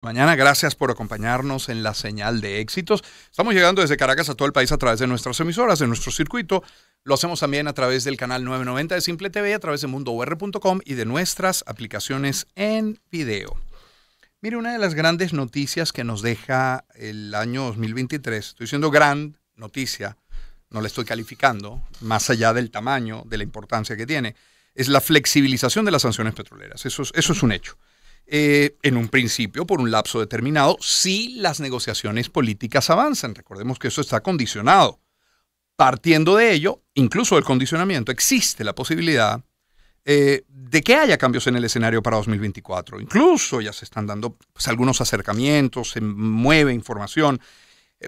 Mañana, gracias por acompañarnos en la señal de éxitos. Estamos llegando desde Caracas a todo el país a través de nuestras emisoras, de nuestro circuito. Lo hacemos también a través del canal 990 de Simple TV, a través de mundour.com y de nuestras aplicaciones en video. Mire, una de las grandes noticias que nos deja el año 2023, estoy diciendo gran noticia, no la estoy calificando, más allá del tamaño, de la importancia que tiene, es la flexibilización de las sanciones petroleras. Eso es un hecho. En un principio, por un lapso determinado, si las negociaciones políticas avanzan. Recordemos que eso está condicionado. Partiendo de ello, incluso del condicionamiento, existe la posibilidad de que haya cambios en el escenario para 2024. Incluso ya se están dando algunos acercamientos, se mueve información.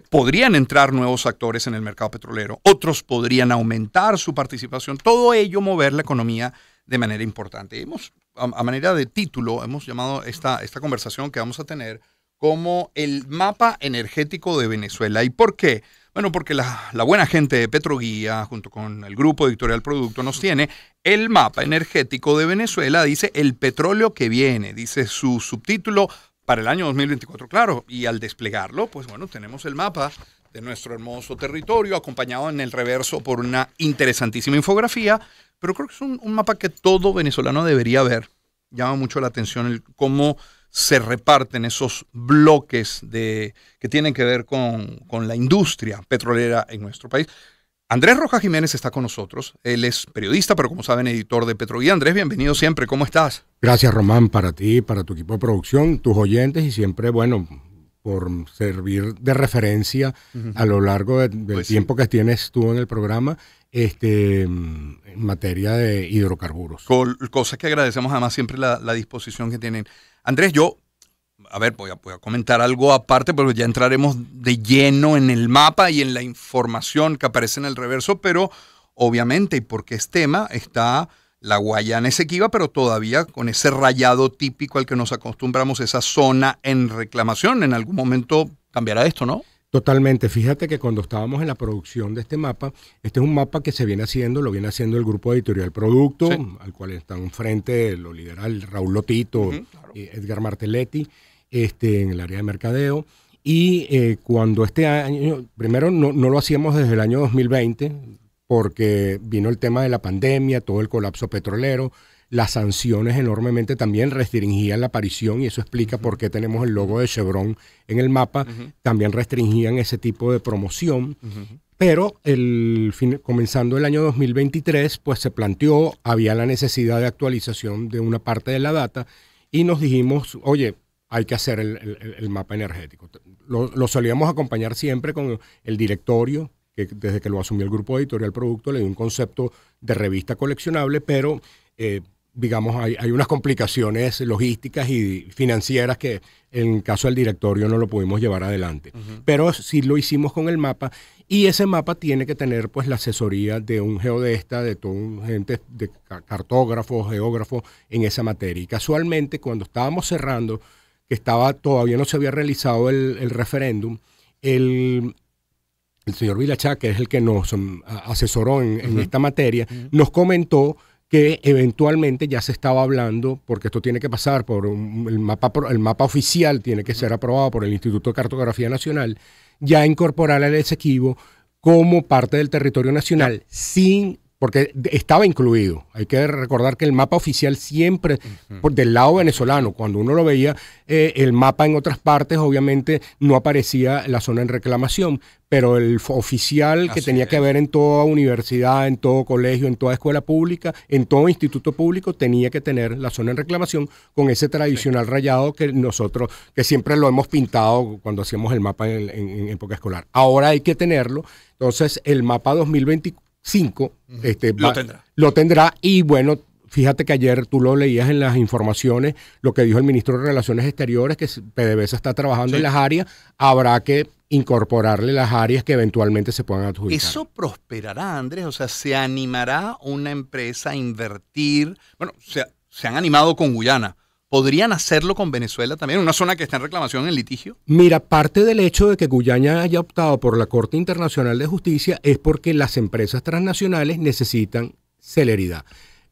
Podrían entrar nuevos actores en el mercado petrolero, otros podrían aumentar su participación, todo ello mover la economía de manera importante. A manera de título, hemos llamado esta conversación que vamos a tener como el mapa energético de Venezuela. ¿Y por qué? Bueno, porque la buena gente de Petroguía, junto con el grupo Editorial Producto, nos tiene el mapa energético de Venezuela, dice el petróleo que viene, dice su subtítulo para el año 2024, claro, y al desplegarlo, pues bueno, tenemos el mapa de nuestro hermoso territorio, acompañado en el reverso por una interesantísima infografía, pero creo que es un mapa que todo venezolano debería ver. Llama mucho la atención cómo se reparten esos bloques que tienen que ver con la industria petrolera en nuestro país. Andrés Rojas Jiménez está con nosotros. Él es periodista, pero como saben, editor de Petroguía. Andrés, bienvenido siempre. ¿Cómo estás? Gracias, Román, para ti, para tu equipo de producción, tus oyentes y siempre, bueno, por servir de referencia a lo largo del tiempo que tienes tú en el programa en materia de hidrocarburos. Cosa que agradecemos además siempre la disposición que tienen. Andrés, voy a comentar algo aparte, pero ya entraremos de lleno en el mapa y en la información que aparece en el reverso, pero obviamente, y porque es tema, está la Guayana Esequiba, pero todavía con ese rayado típico al que nos acostumbramos, esa zona en reclamación. En algún momento cambiará esto, ¿no? Totalmente. Fíjate que cuando estábamos en la producción de este es un mapa que lo viene haciendo el grupo Editorial Producto, sí, al cual están frente, lo lidera el Raúl Lotito, claro, y Edgar Martelletti, en el área de mercadeo. Y cuando este año, primero no lo hacíamos desde el año 2020, porque vino el tema de la pandemia, todo el colapso petrolero, las sanciones enormemente también restringían la aparición, y eso explica por qué tenemos el logo de Chevron en el mapa, también restringían ese tipo de promoción. Pero comenzando el año 2023, pues se planteó, había la necesidad de actualización de una parte de la data, y nos dijimos, oye, hay que hacer el mapa energético. Lo solíamos acompañar siempre con el directorio, que desde que lo asumió el grupo Editorial Producto le dio un concepto de revista coleccionable, pero digamos hay unas complicaciones logísticas y financieras que en el caso del directorio no lo pudimos llevar adelante. Pero sí lo hicimos con el mapa, y ese mapa tiene que tener pues la asesoría de un geodesta, de todo un gente de cartógrafos, geógrafos en esa materia. Y casualmente cuando estábamos cerrando, que todavía no se había realizado el referéndum, el señor Vilachá, que es el que nos asesoró en esta materia, nos comentó que eventualmente ya se estaba hablando, porque esto tiene que pasar por el mapa oficial, tiene que ser aprobado por el Instituto de Cartografía Nacional, ya incorporar al Esequibo como parte del territorio nacional, porque estaba incluido. Hay que recordar que el mapa oficial siempre, del lado venezolano, cuando uno lo veía, el mapa en otras partes obviamente no aparecía la zona en reclamación, pero el oficial que tenía que ver en toda universidad, en todo colegio, en toda escuela pública, en todo instituto público, tenía que tener la zona en reclamación con ese tradicional rayado que nosotros, que siempre lo hemos pintado cuando hacíamos el mapa en época escolar. Ahora hay que tenerlo. Entonces el mapa 2024 lo tendrá, y bueno, fíjate que ayer tú lo leías en las informaciones, lo que dijo el ministro de Relaciones Exteriores, que PDVSA está trabajando en las áreas, habrá que incorporarle las áreas que eventualmente se puedan adjudicar. ¿Eso prosperará, Andrés? O sea, ¿se animará una empresa a invertir? Bueno, se han animado con Guyana. ¿Podrían hacerlo con Venezuela también? ¿Una zona que está en reclamación, en litigio? Mira, parte del hecho de que Guyana haya optado por la Corte Internacional de Justicia es porque las empresas transnacionales necesitan celeridad.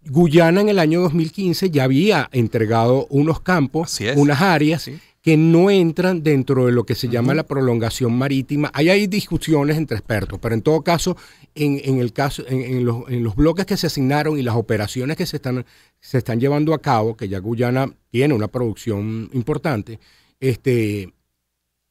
Guyana en el año 2015 ya había entregado unos campos, unas áreas, que no entran dentro de lo que se llama la prolongación marítima. Ahí hay discusiones entre expertos, pero en todo caso, en los bloques que se asignaron y las operaciones que se están llevando a cabo, que ya Guyana tiene una producción importante,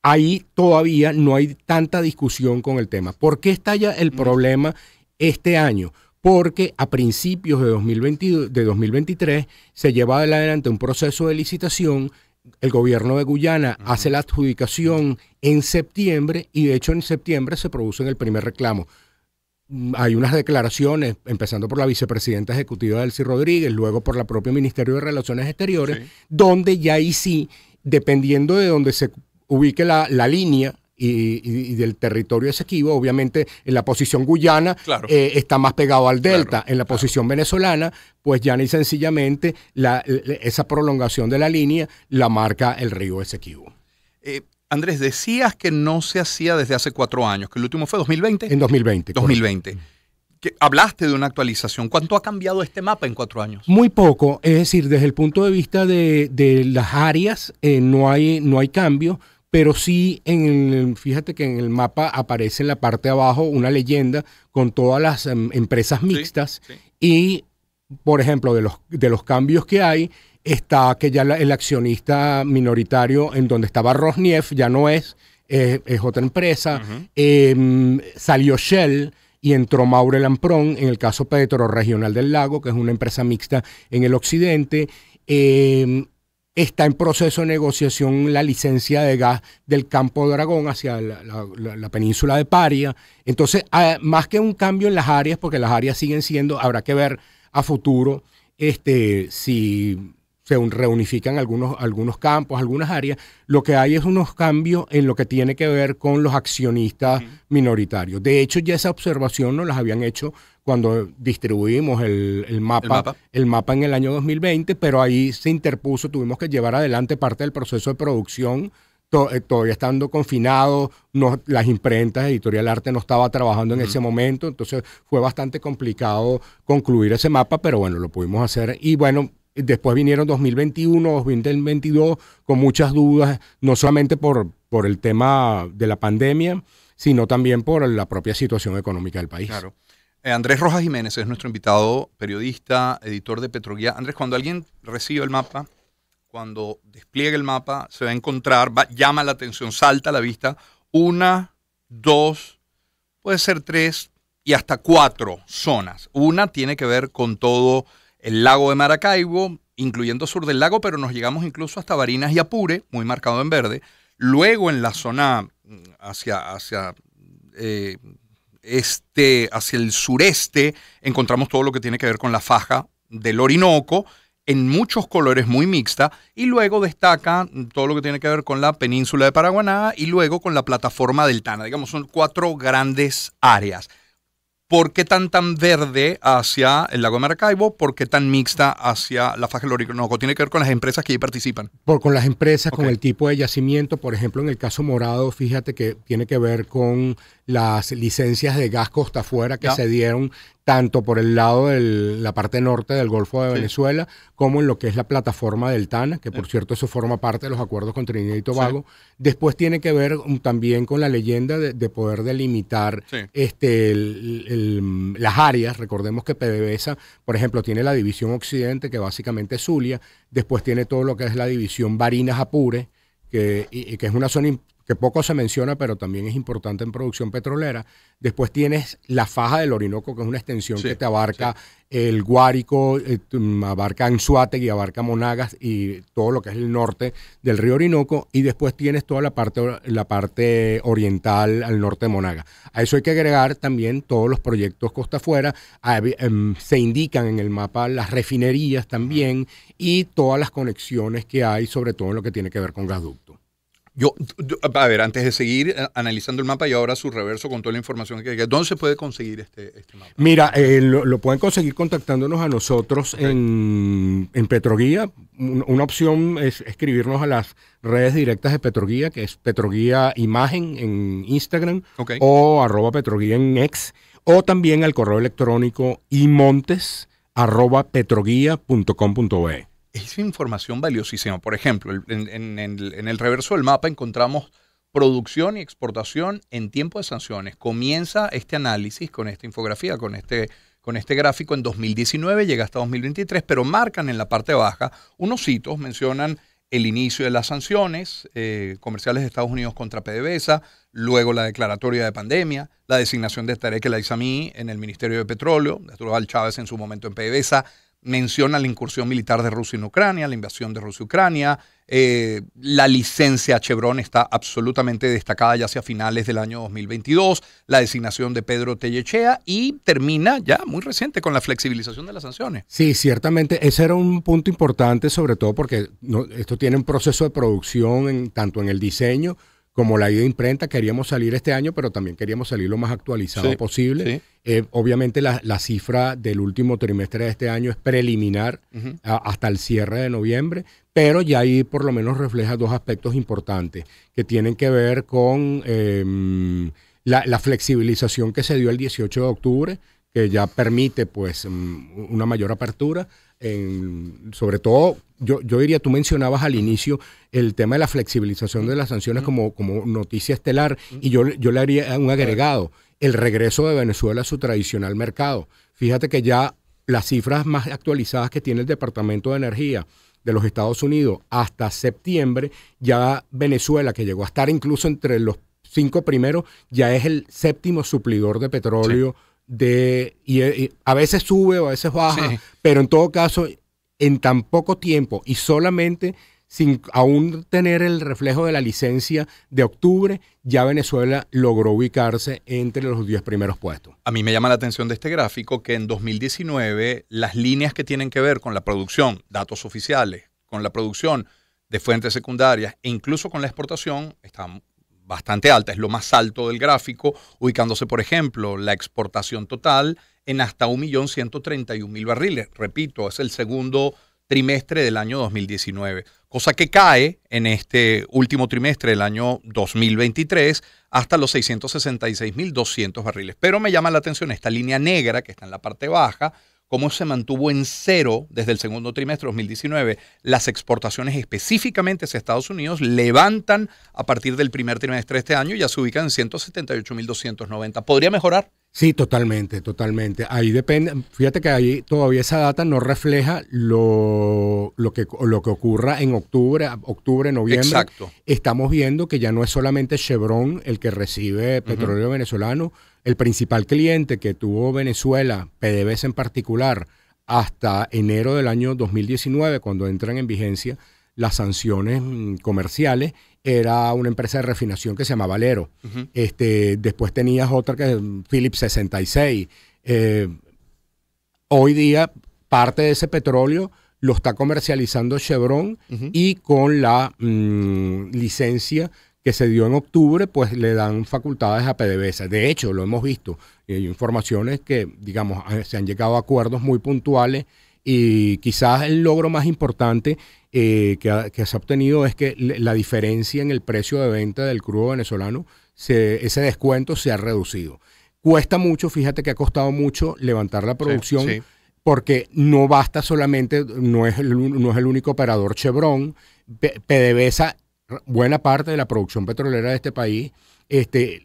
ahí todavía no hay tanta discusión con el tema. ¿Por qué está ya el problema este año? Porque a principios de 2023 se lleva adelante un proceso de licitación. El gobierno de Guyana hace la adjudicación en septiembre y de hecho en septiembre se produce el primer reclamo. Hay unas declaraciones, empezando por la vicepresidenta ejecutiva Delcy Rodríguez, luego por la propia Ministerio de Relaciones Exteriores, donde ya ahí sí, dependiendo de donde se ubique la línea y del territorio Esequibo, obviamente en la posición guyana está más pegado al delta. En la posición venezolana, pues ya ni sencillamente esa prolongación de la línea la marca el río Esequibo. Andrés, decías que no se hacía desde hace 4 años, que el último fue 2020. En 2020. 2020. Hablaste de una actualización. ¿Cuánto ha cambiado este mapa en 4 años? Muy poco. Es decir, desde el punto de vista de las áreas, no hay cambio. Pero sí, fíjate que en el mapa aparece en la parte de abajo una leyenda con todas las empresas mixtas y, por ejemplo, de los cambios que hay, está que ya el accionista minoritario en donde estaba Rosneft ya no es otra empresa, salió Shell y entró Maurel & Prom, en el caso Petroregional del Lago, que es una empresa mixta en el occidente. Está en proceso de negociación la licencia de gas del Campo Dragón hacia la península de Paria. Entonces, más que un cambio en las áreas, porque las áreas siguen siendo, habrá que ver a futuro si se reunifican algunos campos, algunas áreas. Lo que hay es unos cambios en lo que tiene que ver con los accionistas minoritarios. De hecho, ya esa observación nos las habían hecho cuando distribuimos el mapa en el año 2020, pero ahí se interpuso, tuvimos que llevar adelante parte del proceso de producción, todavía estando confinado, las imprentas, Editorial Arte no estaba trabajando en ese momento, entonces fue bastante complicado concluir ese mapa, pero bueno, lo pudimos hacer. Y bueno, después vinieron 2021, 2022, con muchas dudas, no solamente por el tema de la pandemia, sino también por la propia situación económica del país. Claro. Andrés Rojas Jiménez es nuestro invitado, periodista, editor de Petroguía. Andrés, cuando alguien recibe el mapa, cuando despliega el mapa, se va a encontrar, llama la atención, salta a la vista, 1, 2, puede ser 3 y hasta 4 zonas. Una tiene que ver con todo el lago de Maracaibo, incluyendo sur del lago, pero nos llegamos incluso hasta Barinas y Apure, muy marcado en verde. Luego en la zona hacia el sureste, encontramos todo lo que tiene que ver con la faja del Orinoco, en muchos colores, muy mixta, y luego destaca todo lo que tiene que ver con la península de Paraguaná y luego con la plataforma del Tana. Digamos, son 4 grandes áreas. ¿Por qué tan verde hacia el lago de Maracaibo? ¿Por qué tan mixta hacia la faja del Orinoco? Tiene que ver con las empresas que ahí participan. Con las empresas, con el tipo de yacimiento. Por ejemplo, en el caso Morado, fíjate que tiene que ver con las licencias de gas costa afuera que se dieron tanto por el lado de la parte norte del Golfo de Venezuela como en lo que es la plataforma del Tana, que por cierto eso forma parte de los acuerdos con Trinidad y Tobago. Después tiene que ver también con la leyenda de poder delimitar las áreas. Recordemos que PDVSA, por ejemplo, tiene la división occidente, que básicamente es Zulia. Después tiene todo lo que es la división Barinas-Apure, que es una zona que poco se menciona, pero también es importante en producción petrolera. Después tienes la faja del Orinoco, que es una extensión que te abarca el Guárico, abarca Anzoátegui, abarca Monagas y todo lo que es el norte del río Orinoco. Y después tienes toda la parte oriental al norte de Monagas. A eso hay que agregar también todos los proyectos costa afuera. Se indican en el mapa las refinerías también y todas las conexiones que hay, sobre todo en lo que tiene que ver con gasoducto. A ver, antes de seguir analizando el mapa y ahora su reverso con toda la información que hay, ¿dónde se puede conseguir este mapa? Mira, lo pueden conseguir contactándonos a nosotros en Petroguía. Una opción es escribirnos a las redes directas de Petroguía, que es Petroguía Imagen en Instagram o @Petroguía en X, o también al correo electrónico imontes@petroguía.com.be. Es información valiosísima. Por ejemplo, en el reverso del mapa encontramos producción y exportación en tiempo de sanciones. Comienza este análisis con esta infografía, con este gráfico en 2019, llega hasta 2023, pero marcan en la parte baja unos hitos, mencionan el inicio de las sanciones comerciales de Estados Unidos contra PDVSA, luego la declaratoria de pandemia, la designación de Tarek El Aizami en el Ministerio de Petróleo, de Asdrúbal Chávez en su momento en PDVSA, menciona la incursión militar de Rusia en Ucrania, la invasión de Rusia a Ucrania, la licencia a Chevron está absolutamente destacada ya hacia finales del año 2022, la designación de Pedro Tellechea y termina ya muy reciente con la flexibilización de las sanciones. Sí, ciertamente ese era un punto importante, sobre todo porque esto tiene un proceso de producción tanto en el diseño como la idea de imprenta. Queríamos salir este año, pero también queríamos salir lo más actualizado posible. Sí. Obviamente la cifra del último trimestre de este año es preliminar hasta el cierre de noviembre, pero ya ahí por lo menos refleja dos aspectos importantes que tienen que ver con la flexibilización que se dio el 18 de octubre, que ya permite pues una mayor apertura. Sobre todo, yo diría, tú mencionabas al inicio el tema de la flexibilización de las sanciones como noticia estelar, y yo le haría un agregado, el regreso de Venezuela a su tradicional mercado. Fíjate que ya las cifras más actualizadas que tiene el Departamento de Energía de los Estados Unidos hasta septiembre, ya Venezuela, que llegó a estar incluso entre los 5 primeros, ya es el 7º suplidor de petróleo. Sí. Y a veces sube o a veces baja, sí, pero en todo caso, en tan poco tiempo y solamente sin aún tener el reflejo de la licencia de octubre, ya Venezuela logró ubicarse entre los 10 primeros puestos. A mí me llama la atención de este gráfico que en 2019 las líneas que tienen que ver con la producción, datos oficiales, con la producción de fuentes secundarias e incluso con la exportación están bastante alta, es lo más alto del gráfico, ubicándose, por ejemplo, la exportación total en hasta 1.131.000 barriles. Repito, es el segundo trimestre del año 2019, cosa que cae en este último trimestre del año 2023 hasta los 666.200 barriles. Pero me llama la atención esta línea negra que está en la parte baja, cómo se mantuvo en cero desde el segundo trimestre de 2019. Las exportaciones específicamente hacia Estados Unidos levantan a partir del primer trimestre de este año y ya se ubican en 178.290. ¿Podría mejorar? Sí, totalmente, totalmente. Ahí depende. Fíjate que ahí todavía esa data no refleja lo que ocurra en octubre, noviembre. Exacto. Estamos viendo que ya no es solamente Chevron el que recibe petróleo venezolano. El principal cliente que tuvo Venezuela, PDVSA en particular, hasta enero del año 2019, cuando entran en vigencia las sanciones comerciales, era una empresa de refinación que se llamaba Valero. Después tenías otra que es Phillips 66. Hoy día parte de ese petróleo lo está comercializando Chevron y con la licencia que se dio en octubre, pues le dan facultades a PDVSA. De hecho, lo hemos visto. Hay informaciones que, digamos, se han llegado a acuerdos muy puntuales y quizás el logro más importante que se ha obtenido es que la diferencia en el precio de venta del crudo venezolano, ese descuento se ha reducido. Cuesta mucho, fíjate que ha costado mucho levantar la producción, sí. Porque no basta solamente, no es el único operador Chevron, PDVSA. Buena parte de la producción petrolera de este país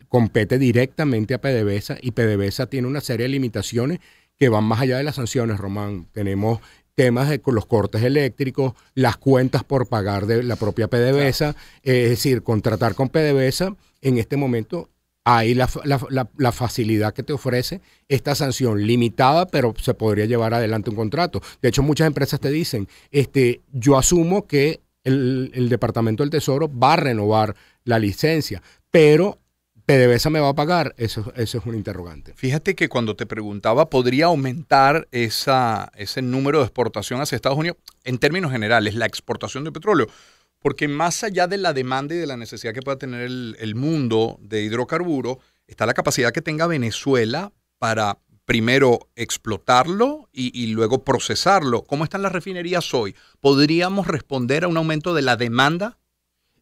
compete directamente a PDVSA y PDVSA tiene una serie de limitaciones que van más allá de las sanciones, Román. Tenemos temas con los cortes eléctricos, las cuentas por pagar de la propia PDVSA, claro. Es decir, contratar con PDVSA en este momento hay la facilidad que te ofrece esta sanción limitada, pero se podría llevar adelante un contrato. De hecho, muchas empresas te dicen, yo asumo que el Departamento del Tesoro va a renovar la licencia, pero PDVSA me va a pagar. Eso es un interrogante. Fíjate que cuando te preguntaba, ¿podría aumentar ese número de exportación hacia Estados Unidos? En términos generales, la exportación de petróleo. Porque más allá de la demanda y de la necesidad que pueda tener el mundo de hidrocarburos, está la capacidad que tenga Venezuela para primero explotarlo y luego procesarlo. ¿Cómo están las refinerías hoy? ¿Podríamos responder a un aumento de la demanda?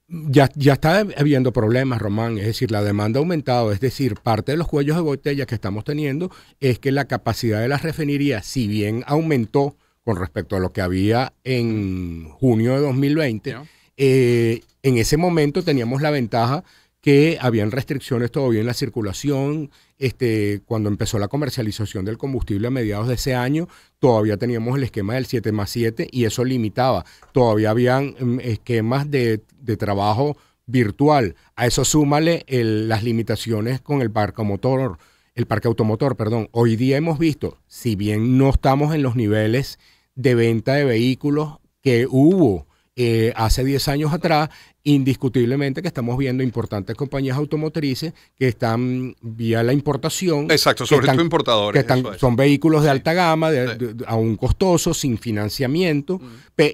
Ya está habiendo problemas, Román. Es decir, la demanda ha aumentado. Es decir, parte de los cuellos de botella que estamos teniendo es que la capacidad de las refinerías, si bien aumentó con respecto a lo que había en junio de 2020. En ese momento teníamos la ventaja que habían restricciones todavía en la circulación. Cuando empezó la comercialización del combustible a mediados de ese año, todavía teníamos el esquema del 7+7 y eso limitaba. Todavía habían esquemas de trabajo virtual. A eso súmale las limitaciones con el parque automotor, perdón. Hoy día hemos visto, si bien no estamos en los niveles de venta de vehículos que hubo hace 10 años atrás, indiscutiblemente que estamos viendo importantes compañías automotrices que están vía la importación. Exacto, sobre todo importadores. Son vehículos de alta gama, aún costosos, sin financiamiento,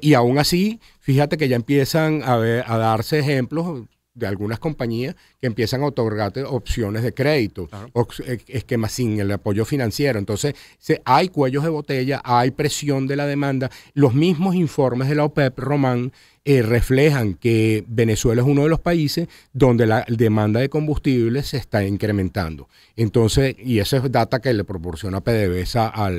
y aún así, fíjate que ya empiezan a darse ejemplos de algunas compañías que empiezan a otorgarte opciones de crédito, esquemas sin el apoyo financiero. Entonces, hay cuellos de botella, hay presión de la demanda. Los mismos informes de la OPEP, Román, reflejan que Venezuela es uno de los países donde la demanda de combustibles se está incrementando. Entonces, y esa es data que le proporciona PDVSA a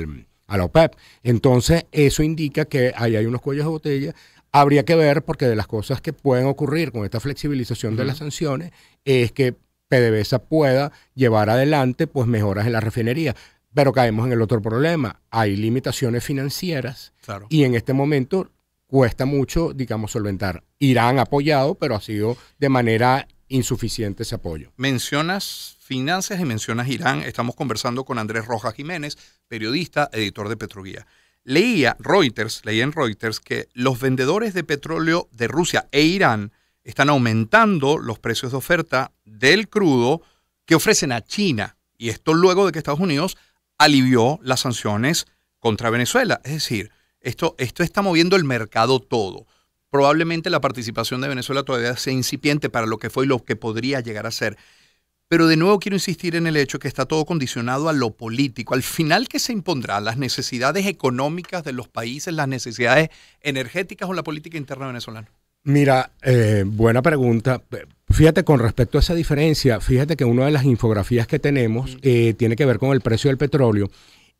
la OPEP. Entonces, eso indica que ahí hay unos cuellos de botella. Habría que ver, porque de las cosas que pueden ocurrir con esta flexibilización de las sanciones es que PDVSA pueda llevar adelante pues mejoras en la refinería. Pero caemos en el otro problema. Hay limitaciones financieras y en este momento cuesta mucho, digamos, solventar. Irán ha apoyado, pero ha sido de manera insuficiente ese apoyo. Mencionas finanzas y mencionas Irán. Estamos conversando con Andrés Rojas Jiménez, periodista, editor de Petroguía. Leía en Reuters que los vendedores de petróleo de Rusia e Irán están aumentando los precios de oferta del crudo que ofrecen a China. Y esto luego de que Estados Unidos alivió las sanciones contra Venezuela. Es decir, esto está moviendo el mercado todo. Probablemente la participación de Venezuela todavía sea incipiente para lo que fue y lo que podría llegar a ser. Pero de nuevo quiero insistir en el hecho que está todo condicionado a lo político. Al final, ¿qué se impondrá? ¿Las necesidades económicas de los países, las necesidades energéticas o la política interna venezolana? Mira, buena pregunta. Fíjate, con respecto a esa diferencia, fíjate que una de las infografías que tenemos tiene que ver con el precio del petróleo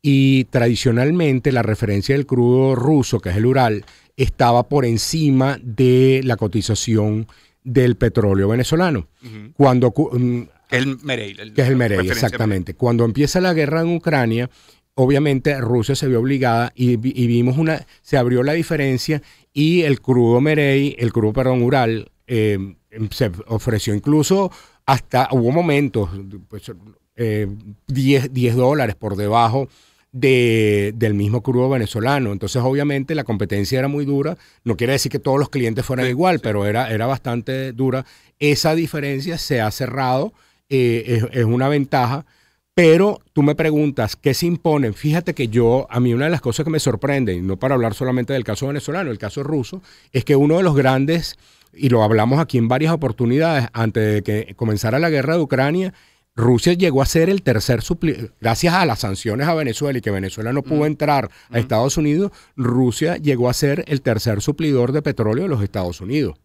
y tradicionalmente la referencia del crudo ruso, que es el Ural, estaba por encima de la cotización del petróleo venezolano. Cuando... Que es el Merey. Que es el Merey, exactamente. Cuando empieza la guerra en Ucrania, obviamente Rusia se vio obligada y vimos se abrió la diferencia y el crudo Ural, se ofreció incluso hubo momentos, pues, $10 por debajo del mismo crudo venezolano. Entonces, obviamente, la competencia era muy dura. No quiere decir que todos los clientes fueran igual, pero era bastante dura. Esa diferencia se ha cerrado. Es una ventaja, pero tú me preguntas, ¿qué se imponen? Fíjate que a mí una de las cosas que me sorprende, y no para hablar solamente del caso venezolano, el caso ruso, es que uno de los grandes, y lo hablamos aquí en varias oportunidades, antes de que comenzara la guerra de Ucrania, Rusia llegó a ser el tercer suplidor, gracias a las sanciones a Venezuela y que Venezuela no pudo entrar a Estados Unidos, Rusia llegó a ser el tercer suplidor de petróleo de los Estados Unidos.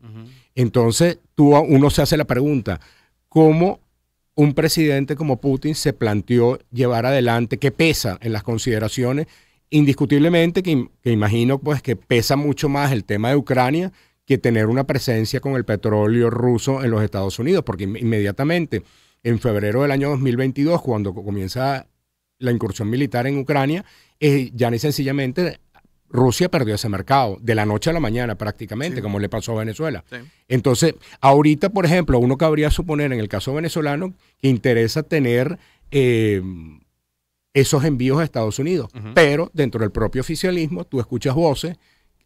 Entonces, uno se hace la pregunta, ¿cómo un presidente como Putin se planteó llevar adelante, que pesa en las consideraciones, indiscutiblemente que imagino pues que pesa mucho más el tema de Ucrania que tener una presencia con el petróleo ruso en los Estados Unidos, porque inmediatamente en febrero del año 2022, cuando comienza la incursión militar en Ucrania, ya ni sencillamente Rusia perdió ese mercado de la noche a la mañana prácticamente, como le pasó a Venezuela. Entonces, ahorita, por ejemplo, uno cabría suponer en el caso venezolano que interesa tener esos envíos a Estados Unidos, pero dentro del propio oficialismo tú escuchas voces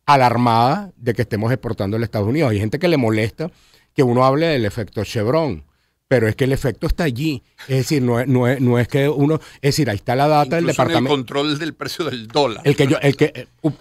alarmadas de que estemos exportando a Estados Unidos. Hay gente que le molesta que uno hable del efecto Chevron, pero es que el efecto está allí. Es decir, no es que uno... Es decir, ahí está la data del departamento... el control del precio del dólar.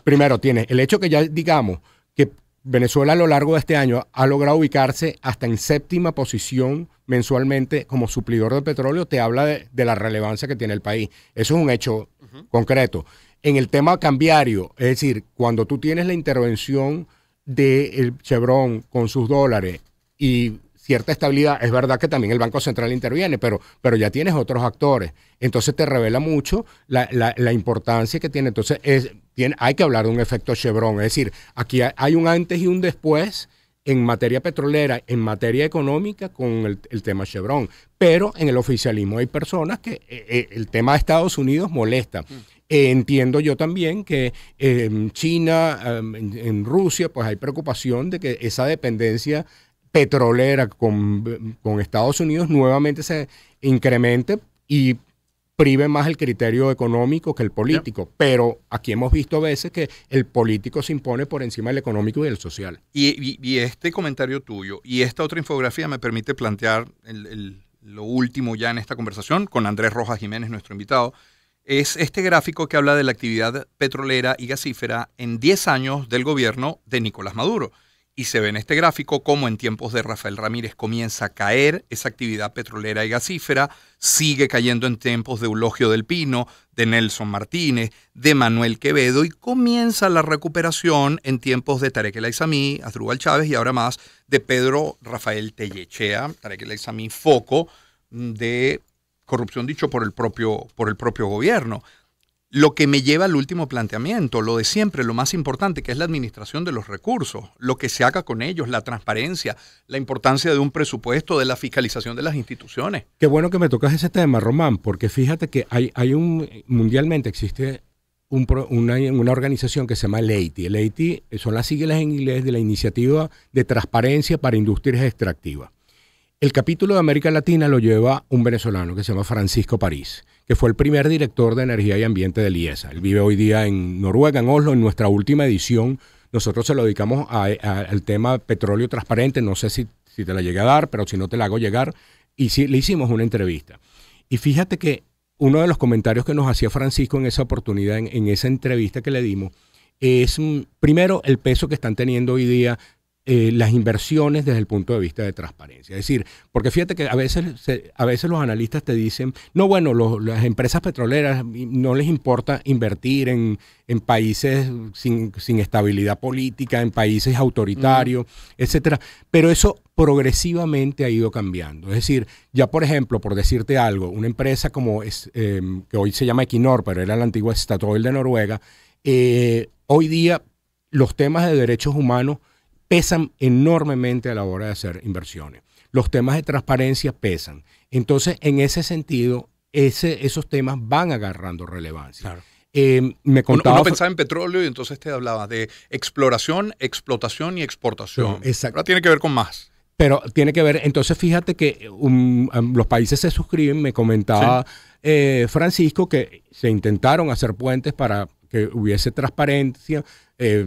Primero tiene el hecho que ya digamos que Venezuela a lo largo de este año ha logrado ubicarse hasta en 7ª posición mensualmente como suplidor de petróleo, te habla de la relevancia que tiene el país. Eso es un hecho concreto. En el tema cambiario, es decir, cuando tú tienes la intervención del Chevron con sus dólares y cierta estabilidad. Es verdad que también el Banco Central interviene, pero ya tienes otros actores. Entonces te revela mucho la importancia que tiene. Entonces hay que hablar de un efecto Chevron. Es decir, aquí hay un antes y un después en materia petrolera, en materia económica con el tema Chevron. Pero en el oficialismo hay personas que el tema de Estados Unidos molesta. Entiendo yo también que en China, en Rusia, pues hay preocupación de que esa dependencia petrolera con Estados Unidos nuevamente se incremente y prive más el criterio económico que el político. Yeah. Pero aquí hemos visto a veces que el político se impone por encima del económico y del social. Y este comentario tuyo y esta otra infografía me permite plantear lo último ya en esta conversación con Andrés Rojas Jiménez, nuestro invitado. Es este gráfico que habla de la actividad petrolera y gasífera en 10 años del gobierno de Nicolás Maduro. Y se ve en este gráfico cómo en tiempos de Rafael Ramírez comienza a caer esa actividad petrolera y gasífera, sigue cayendo en tiempos de Eulogio del Pino, de Nelson Martínez, de Manuel Quevedo, y comienza la recuperación en tiempos de Tarek El Aizami, Asdrúbal Chávez y ahora más de Pedro Rafael Tellechea, Tarek El Aizami, foco de corrupción dicho por el propio gobierno. Lo que me lleva al último planteamiento, lo de siempre, lo más importante, que es la administración de los recursos, lo que se haga con ellos, la transparencia, la importancia de un presupuesto, de la fiscalización de las instituciones. Qué bueno que me tocas ese tema, Román, porque fíjate que mundialmente existe una organización que se llama LATI. El LATI son las siglas en inglés de la Iniciativa de Transparencia para Industrias Extractivas. El capítulo de América Latina lo lleva un venezolano que se llama Francisco París, que fue el primer director de Energía y Ambiente del IESA. Él vive hoy día en Noruega, en Oslo. En nuestra última edición nosotros se lo dedicamos al tema petróleo transparente. No sé si te la llegué a dar, pero si no te la hago llegar. Y sí, le hicimos una entrevista. Y fíjate que uno de los comentarios que nos hacía Francisco en esa oportunidad, en esa entrevista que le dimos, es primero el peso que están teniendo hoy día las inversiones desde el punto de vista de transparencia. Es decir, porque fíjate que a veces los analistas te dicen, no, bueno, las empresas petroleras no les importa invertir en países sin estabilidad política, en países autoritarios, etcétera. Pero eso progresivamente ha ido cambiando. Es decir, ya por ejemplo, por decirte algo, una empresa como que hoy se llama Equinor, pero era la antigua Statoil de Noruega, hoy día los temas de derechos humanos pesan enormemente a la hora de hacer inversiones. Los temas de transparencia pesan. Entonces, en ese sentido, esos temas van agarrando relevancia. Claro. Uno pensaba en petróleo y entonces te hablaba de exploración, explotación y exportación. Exacto. Ahora tiene que ver con más. Pero tiene que ver, entonces fíjate que los países se suscriben, me comentaba Francisco, que se intentaron hacer puentes para que hubiese transparencia,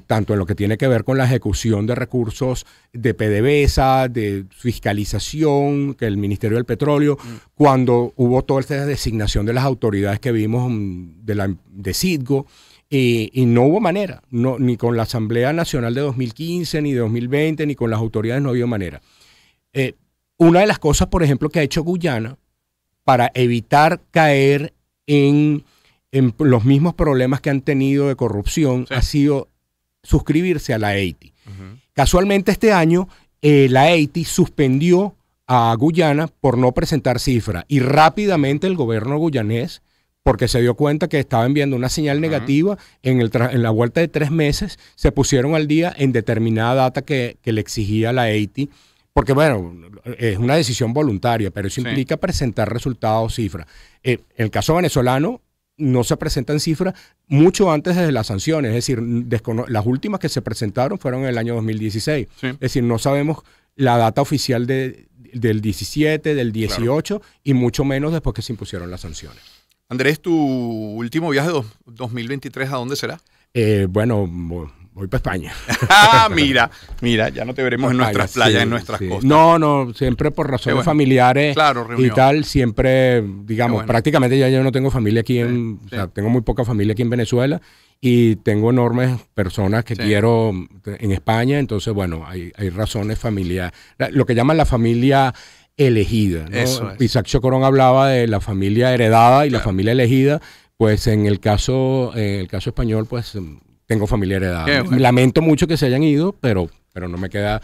tanto en lo que tiene que ver con la ejecución de recursos de PDVSA, de fiscalización, que el Ministerio del Petróleo, cuando hubo toda esta designación de las autoridades que vimos de Citgo, y no hubo manera, ni con la Asamblea Nacional de 2015, ni de 2020, ni con las autoridades no había manera. Una de las cosas, por ejemplo, que ha hecho Guyana para evitar caer en los mismos problemas que han tenido de corrupción ha sido suscribirse a la AITI. Casualmente este año la AITI suspendió a Guyana por no presentar cifra y rápidamente el gobierno guyanés, porque se dio cuenta que estaba enviando una señal negativa, en la vuelta de 3 meses se pusieron al día en determinada data que le exigía la AITI, porque bueno, es una decisión voluntaria, pero eso implica presentar resultados, cifras. En el caso venezolano, no se presentan cifras mucho antes de las sanciones, es decir, las últimas que se presentaron fueron en el año 2016, es decir, no sabemos la data oficial del 17, del 18 y mucho menos después que se impusieron las sanciones. Andrés, ¿tu último viaje de 2023 a dónde será? Bueno, voy para España. Mira, ya no te veremos en nuestras playas, en nuestras costas. No, siempre por razones familiares y tal, siempre, digamos, prácticamente ya yo no tengo familia aquí o sea, tengo muy poca familia aquí en Venezuela y tengo enormes personas que quiero en España, entonces, bueno, hay razones familiares. Lo que llaman la familia elegida, ¿no? Isaac Chocorón hablaba de la familia heredada y la familia elegida, pues en el caso español, pues tengo familia heredada. Lamento mucho que se hayan ido, pero no me queda.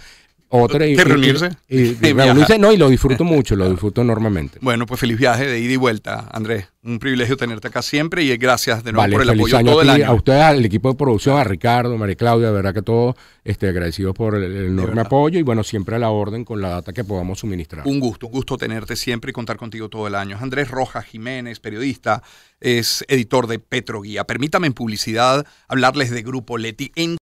Otra y reunirse. Y reunirse, no, y lo disfruto mucho, lo disfruto enormemente. Bueno, pues feliz viaje de ida y vuelta, Andrés. Un privilegio tenerte acá siempre y gracias de nuevo Vale, por el apoyo año todo el año. A ustedes, al equipo de producción, a Ricardo, María Claudia, de verdad que todos agradecidos por el enorme apoyo y bueno, siempre a la orden con la data que podamos suministrar. Un gusto tenerte siempre y contar contigo todo el año. Es Andrés Rojas Jiménez, periodista, es editor de Petroguía. Permítame en publicidad hablarles de Grupo Leti.